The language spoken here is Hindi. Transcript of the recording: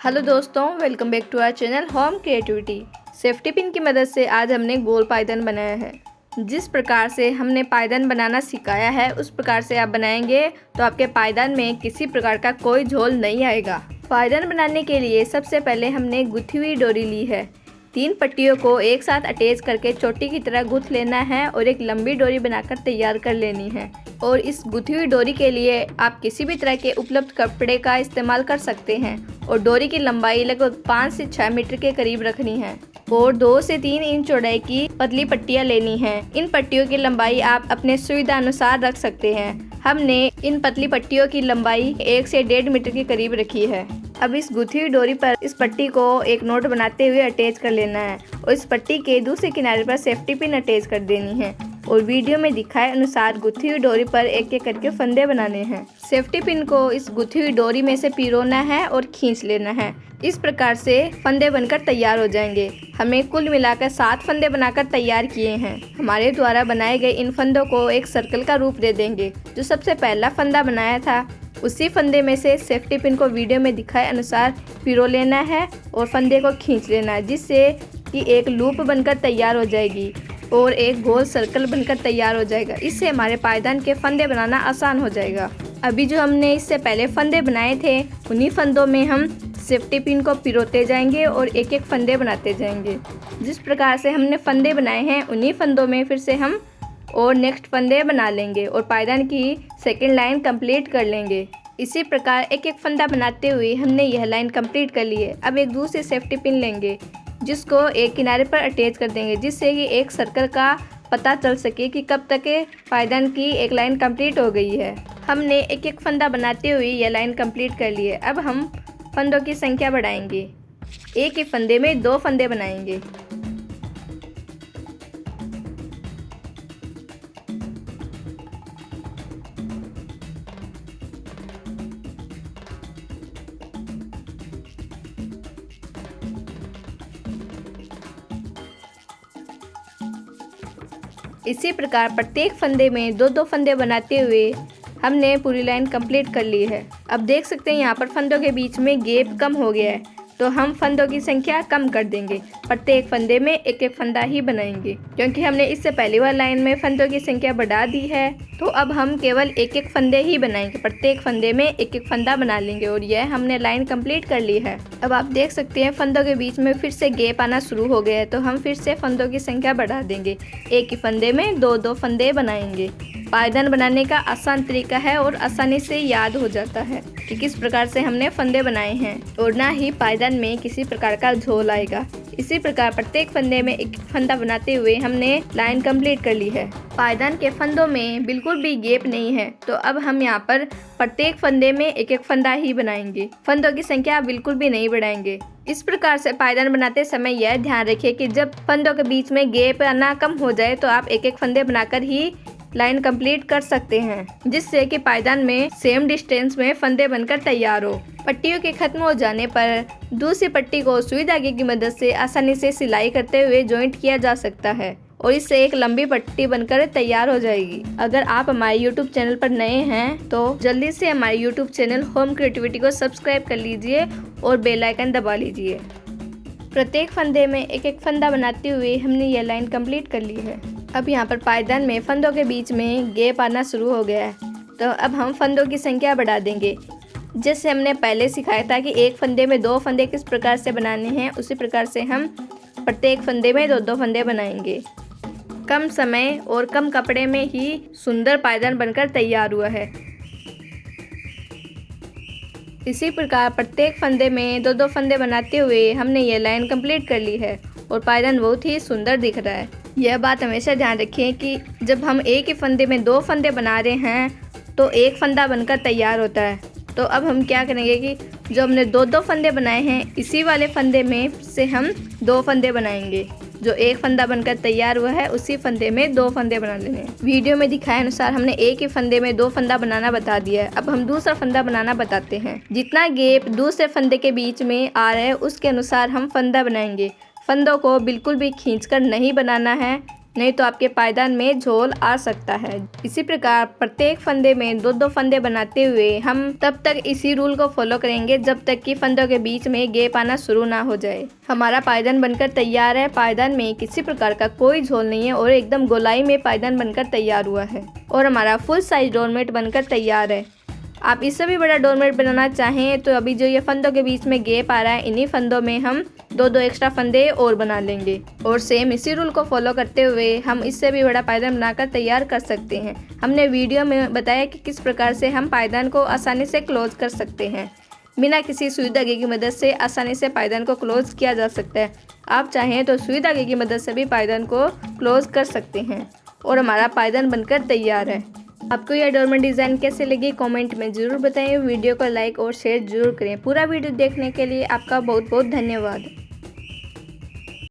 हेलो दोस्तों, welcome back to our channel home creativity. Safety pin की मदद से आज हमने गोल पायदान बनाया है। जिस प्रकार से हमने पायदान बनाना सिखाया है उस प्रकार से आप बनाएंगे तो आपके पायदान में किसी प्रकार का कोई झोल नहीं आएगा। पायदान बनाने के लिए सबसे पहले हमने गुथी हुई डोरी ली है। 3 पट्टियों को एक साथ अटैच करके चोटी की तरह गूंथ लेना है और एक लंबी डोरी बनाकर तैयार कर लेनी है। और इस गुथी हुई डोरी के लिए आप किसी भी तरह के उपलब्ध कपड़े का इस्तेमाल कर सकते हैं और डोरी की लंबाई लगभग 5 से 6 मीटर के करीब रखनी है और 2 से 3 इंच चौड़ाई की पतली पट्टियां लेनी हैं। इन पट्टियों की लंबाई आप अपने सुविधा अनुसार रख सकते हैं। हमने इन पतली पट्टियों की लंबाई 1 से 1.5 मीटर के करीब रखी है। अब इस गुथी हुई डोरी पर इस पट्टी को एक नोट बनाते हुए अटैच कर लेना है और इस पट्टी के दूसरे किनारे पर सेफ्टी पिन अटैच कर देनी है और वीडियो में दिखाए अनुसार गुथी हुई डोरी पर एक एक करके फंदे बनाने हैं। सेफ्टी पिन को इस गुथी हुई डोरी में से पिरोना है और खींच लेना है। इस प्रकार से फंदे बनकर तैयार हो जाएंगे। हमें कुल मिलाकर 7 फंदे बनाकर तैयार किए हैं। हमारे द्वारा बनाए गए इन फंदों को एक सर्कल का रूप दे देंगे। जो सबसे पहला फंदा बनाया था उसी फंदे में से सेफ्टी पिन को वीडियो में दिखाए अनुसार पिरो लेना है और फंदे को खींच लेना है, जिससे कि एक लूप बनकर तैयार हो जाएगी और एक गोल सर्कल बनकर तैयार हो जाएगा। इससे हमारे पायदान के फंदे बनाना आसान हो जाएगा। अभी जो हमने इससे पहले फंदे बनाए थे उन्हीं फंदों में हम सेफ्टी पिन को पिरोते जाएंगे और एक एक फंदे बनाते जाएंगे। जिस प्रकार से हमने फंदे बनाए हैं उन्हीं फंदों में फिर से हम और नेक्स्ट फंदे बना लेंगे और पायदान की सेकंड लाइन कंप्लीट कर लेंगे। इसी प्रकार एक एक फंदा बनाते हुए हमने यह लाइन कंप्लीट कर ली है। अब एक दूसरी सेफ्टी पिन लेंगे जिसको एक किनारे पर अटैच कर देंगे, जिससे कि एक सर्कल का पता चल सके कि कब तक पायदान की एक लाइन कंप्लीट हो गई है। हमने एक एक फंदा बनाते हुए यह लाइन कंप्लीट कर ली है। अब हम फंदों की संख्या बढ़ाएंगे। एक ही फंदे में 2 फंदे बनाएंगे। इसी प्रकार प्रत्येक फंदे में 2-2 फंदे बनाते हुए हमने पूरी लाइन कंप्लीट कर ली है। अब देख सकते हैं यहाँ पर फंदों के बीच में गैप कम हो गया है, तो हम फंदों की संख्या कम कर देंगे। प्रत्येक फंदे में एक एक फंदा ही बनाएंगे क्योंकि हमने इससे पहली वाली लाइन में फंदों की संख्या बढ़ा दी है। तो अब हम केवल एक एक फंदे ही बनाएंगे। प्रत्येक फंदे में एक एक फंदा बना लेंगे और यह हमने लाइन कंप्लीट कर ली है। अब आप देख सकते हैं फंदों के बीच में फिर से गैप आना शुरू हो गया है, तो हम फिर से फंदों की संख्या बढ़ा देंगे। एक ही फंदे में 2-2 फंदे बनाएंगे। पायदान बनाने का आसान तरीका है और आसानी से याद हो जाता है कि किस प्रकार से हमने फंदे बनाए हैं और ना ही पायदान में किसी प्रकार का झोल आएगा। इसी प्रकार प्रत्येक फंदे में एक फंदा बनाते हुए हमने लाइन कंप्लीट कर ली है। पायदान के फंदों में बिल्कुल भी गैप नहीं है, तो अब हम यहाँ पर प्रत्येक फंदे में एक एक फंदा ही बनाएंगे। फंदों की संख्या बिल्कुल भी नहीं बढ़ाएंगे। इस प्रकार से पायदान बनाते समय यह ध्यान रखिए कि जब फंदों के बीच में गैप आना कम हो जाए तो आप एक एक फंदे बनाकर ही लाइन कंप्लीट कर सकते हैं, जिससे कि पायदान में सेम डिस्टेंस में फंदे बनकर तैयार हो। पट्टियों के खत्म हो जाने पर दूसरी पट्टी को सुई धागे की मदद से आसानी से सिलाई करते हुए जॉइंट किया जा सकता है और इससे एक लंबी पट्टी बनकर तैयार हो जाएगी। अगर आप हमारे YouTube चैनल पर नए हैं तो जल्दी से हमारे YouTube चैनल होम क्रिएटिविटी को सब्सक्राइब कर लीजिए और बेल आइकन दबा लीजिए। प्रत्येक फंदे में एक एक फंदा बनाते हुए हमने यह लाइन कंप्लीट कर ली है। अब यहाँ पर पायदान में फंदों के बीच में गैप आना शुरू हो गया है, तो अब हम फंदों की संख्या बढ़ा देंगे। जैसे हमने पहले सिखाया था कि एक फंदे में 2 फंदे किस प्रकार से बनाने हैं, उसी प्रकार से हम प्रत्येक फंदे में 2-2 फंदे बनाएंगे। कम समय और कम कपड़े में ही सुंदर पायदान बनकर तैयार हुआ है। इसी प्रकार प्रत्येक फंदे में 2-2 फंदे बनाते हुए हमने ये लाइन कंप्लीट कर ली है और पायदान बहुत ही सुंदर दिख रहा है। यह बात हमेशा ध्यान रखें कि जब हम एक ही फंदे में 2 फंदे बना रहे हैं तो एक फंदा बनकर तैयार होता है। तो अब हम क्या करेंगे कि जो हमने 2-2 फंदे बनाए हैं इसी वाले फंदे में से हम 2 फंदे बनाएंगे। जो एक फंदा बनकर तैयार हुआ है उसी फंदे में 2 फंदे बना लेने हैं। वीडियो में दिखाए अनुसार हमने एक ही फंदे में 2 फंदा बनाना बता दिया है। अब हम दूसरा फंदा बनाना बताते हैं। जितना गैप दूसरे फंदे के बीच में आ रहा है उसके अनुसार हम फंदा बनाएंगे। फंदों को बिल्कुल भी खींचकर नहीं बनाना है नहीं तो आपके पायदान में झोल आ सकता है। इसी प्रकार प्रत्येक फंदे में 2-2 फंदे बनाते हुए हम तब तक इसी रूल को फॉलो करेंगे जब तक कि फंदों के बीच में गैप आना शुरू ना हो जाए। हमारा पायदान बनकर तैयार है। पायदान में किसी प्रकार का कोई झोल नहीं है और एकदम गोलाई में पायदान बनकर तैयार हुआ है और हमारा फुल साइज डोरमेट बनकर तैयार है। आप इससे भी बड़ा डोरमेट बनाना चाहें तो अभी जो ये फंदों के बीच में गैप आ रहा है, इन्हीं फंदों में हम 2-2 एक्स्ट्रा फंदे और बना लेंगे और सेम इसी रूल को फॉलो करते हुए हम इससे भी बड़ा पायदान बनाकर तैयार कर सकते हैं। हमने वीडियो में बताया कि किस प्रकार से हम पायदान को आसानी से क्लोज कर सकते हैं। बिना किसी सुई धागे की मदद से आसानी से पायदान को क्लोज किया जा सकता है। आप चाहें तो सुई धागे की मदद से भी पायदान को क्लोज कर सकते हैं और हमारा पायदान बनकर तैयार है। आपको यह डोरमेट डिज़ाइन कैसे लगी कमेंट में ज़रूर बताएं। वीडियो को लाइक और शेयर जरूर करें। पूरा वीडियो देखने के लिए आपका बहुत बहुत धन्यवाद।